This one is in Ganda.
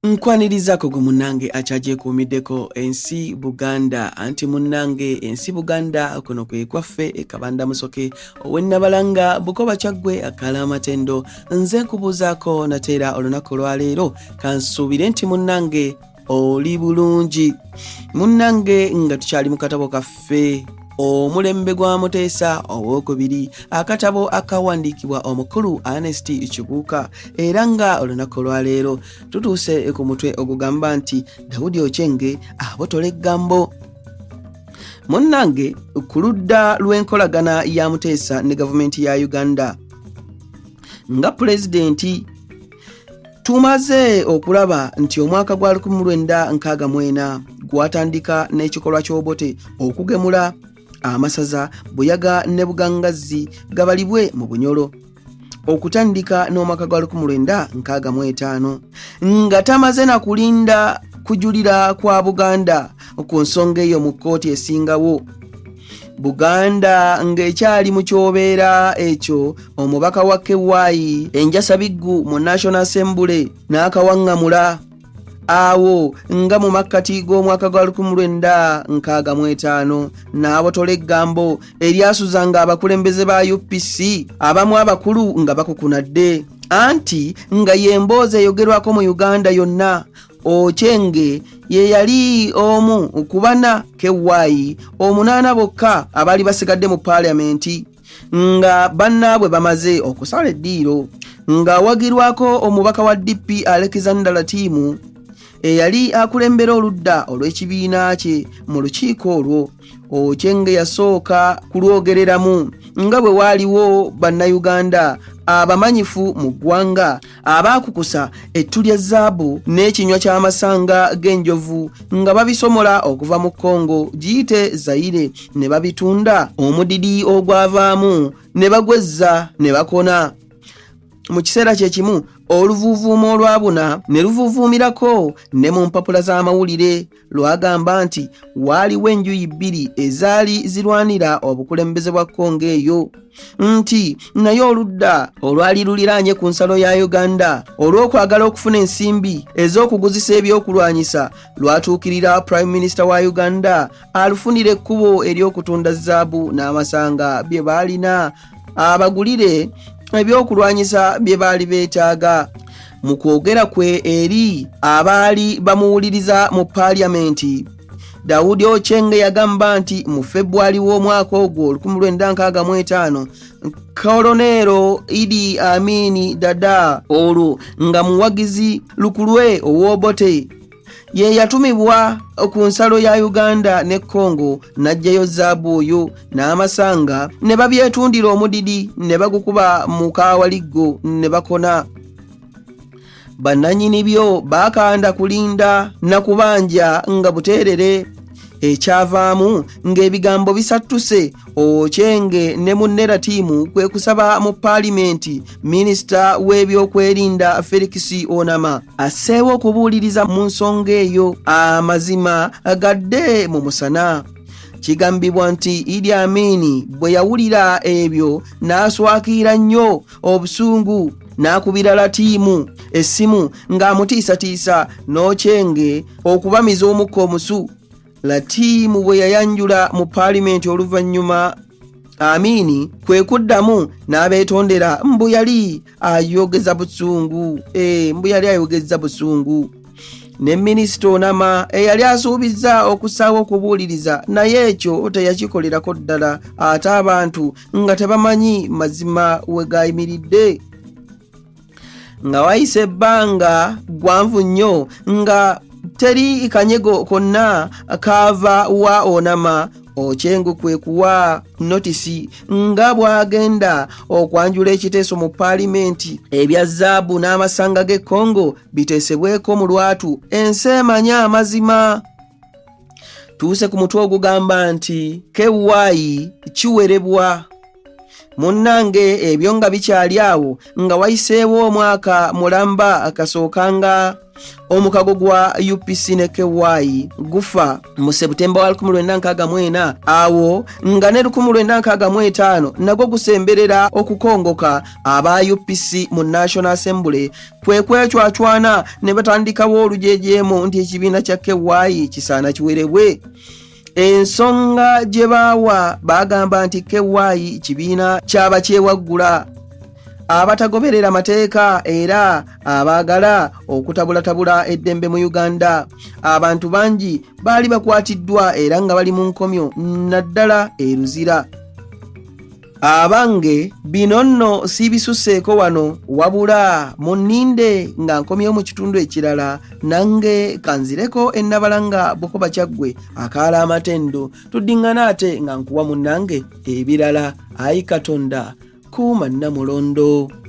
Nkwaniriza ko munange achaje kumiddeko ensi Buganda anti munange ensi Buganda kuno kwe kwaffe ekabanda musoke owennabalanga Bukoba Kyaggwe akala amatendo nze nkubuzaako natera olunaku lwa leero kansuubire nti munange oli bulungi munange nga tukyali mu katabo kaffe omulembe gwa Muteesa owokubiri akatabo akawandiikibwa omukulu Ernest Kibuuka era nga olunaku lwa leero tutuuse ku mutwe ogugamba nti Daudi Ochenge abotola eggambo. Munnange ku ludda lw'enkolagana ya Muteesa ne gavumenti ya Uganda nga pulezidenti tumaze okulaba nti omwaka gwa 1964 gwatandika n'ekikolwa ky'obote okugemula amasaza Buyaga ne Bugangazzi gabalibwe mu Bunyoro okutandika n'omwaka gwa 1965 nga tamaze na kulinda kujulira kwa Buganda ku nsonga eyo mu kkooti esingawo. Buganda ng'ekyali mu kyobeera ekyo omubaka wa Kewaayi Enjasabiggu mu National Assembly n'akawaŋŋamula awo nga mu makkati g'omwaka gwa 1965 n'abotola eggambo eryasuzanga abakulembeze ba UPC abamu abakulu nga bakukunadde anti nga yemboozi eyogerwako mu Uganda yonna. Ochenge ye yali omu kubana Kewaayi 8 bokka abali basigadde mu parliamenti nga bannaabwe bamaze okusala eddiiro nga wagirwako omubaka wa DP Alexander Latimu eyali akulembera oludda olw'ekibiina kye mu lukiiko olwo. Ochenge yasooka kulwogereramu nga bwe waaliwo bannayuganda abamanyifu mu ggwanga abaakukusa ettu lya zaabu n'ekinywa ky'amasanga g'enjovu nga babisomola okuva mu Congo giyite Zaire ne babitunda omudidi ogwavaamu ne bagwezza ne bakona. Mu kiseera kye kimu oluvuuvuumo olwabuna ne luvuuvuumirako ne mu mpapula z'amawulire lwagamba nti waaliwo enjuyi bbiri ezaali zirwanira obukulembeze bwa Congo eyo nti naye oludda olwali luliraanye ku nsalo ya Uganda olw'okwagala okufuna ensimbi ez'okuguzisa ebyokulwanyisa lwatuukirira Prime Minister wa Uganda alufunira ekkubo ery'okutunda zaabu n'amasanga bye baalina abagulire ebyokulwanyisa bye baali beetaaga. Mu kwogera kwe eri abaali bamuwuliriza mu parliamenti Daudi Ochenge yagamba nti mu February w'omwaka ogwo 1965 Kolonero Idi Amin Dada olwo nga muwagizi lukulwe ow'obote ye yatumibwa ku nsalo ya Uganda ne Congo n'ajjayo zaabu oyo n'amasanga ne babyetundira omudidi ne bagukuba mu kawaliggo ne bakona. Bannanyini byo bakanda kulinda na kubanja nga buteerere ekyavaamu ng'ebigambo bisattuse. Ochenge ne munnera tiimu kwe kusaba mu parliamenti minisita w'ebyokwerinda Felix Onama asseewo okubuuliriza mu nsonga eyo amazima agadde mu musana. Kigambibwa nti Idi Amin bwe yawulira ebyo n'aswakira nnyo obusungu n'akubira Latimu essimu ng'amutiisatiisa n'Ochenge okubamiza omukka omusu. Latimu bwe yayanjula mu parliament oluvannyuma Amini kwe kuddamu n'abeetondera mbu yali ayogeza busungu. Ne minisita Onama eyali asuubizza okusaawo okubuuliriza naye ekyo teyakikolerako ddala ate abantu nga tebamanyi mazima we gayimiridde. Nga wayise ebbanga gwanvu nnyo nga teri kanyego konna kaava wa Onama, Ochenge kwe kuwa notisi nga bwagenda okwanjula ekiteeso mu parliamenti ebya zaabu n'amasanga g'e Congo biteesebweko mu lwatu ensi emanya amazima. Tuuse ku mutwe ogugamba nti Kewaayi kiwerebwa munnange ebyo nga bikyali awo nga wayiseewo omwaka mulamba akasookanga omukago gwa UPC ne KY gufa mu Septemba wa 1964 awo nga ne 1965 nagwo gusemberera okukongoka aba UPC mu National Assembly kwecwacwana ne batandikawo olujejeemu nti ekibiina kya KY kisaana kiwerebwe. Ensonga gye baawa bagamba nti KY kibiina kyaba kyewaggula abatagoberera amateeka era abaagala okutabulatabula eddembe mu Uganda. Abantu bangi baali bakwatiddwa era nga bali mu nkomyo naddala eruzira. Abange bino nno siibisuseeko wano wabula munninde nga nkomyewo mu kitundu ekirala nange kanzireko ennabalanga Bukoba Kyaggwe akaala amatendo tuddingana ate nga nkuwa munnange ebirala. Ayi Katonda kuuma Namulondo.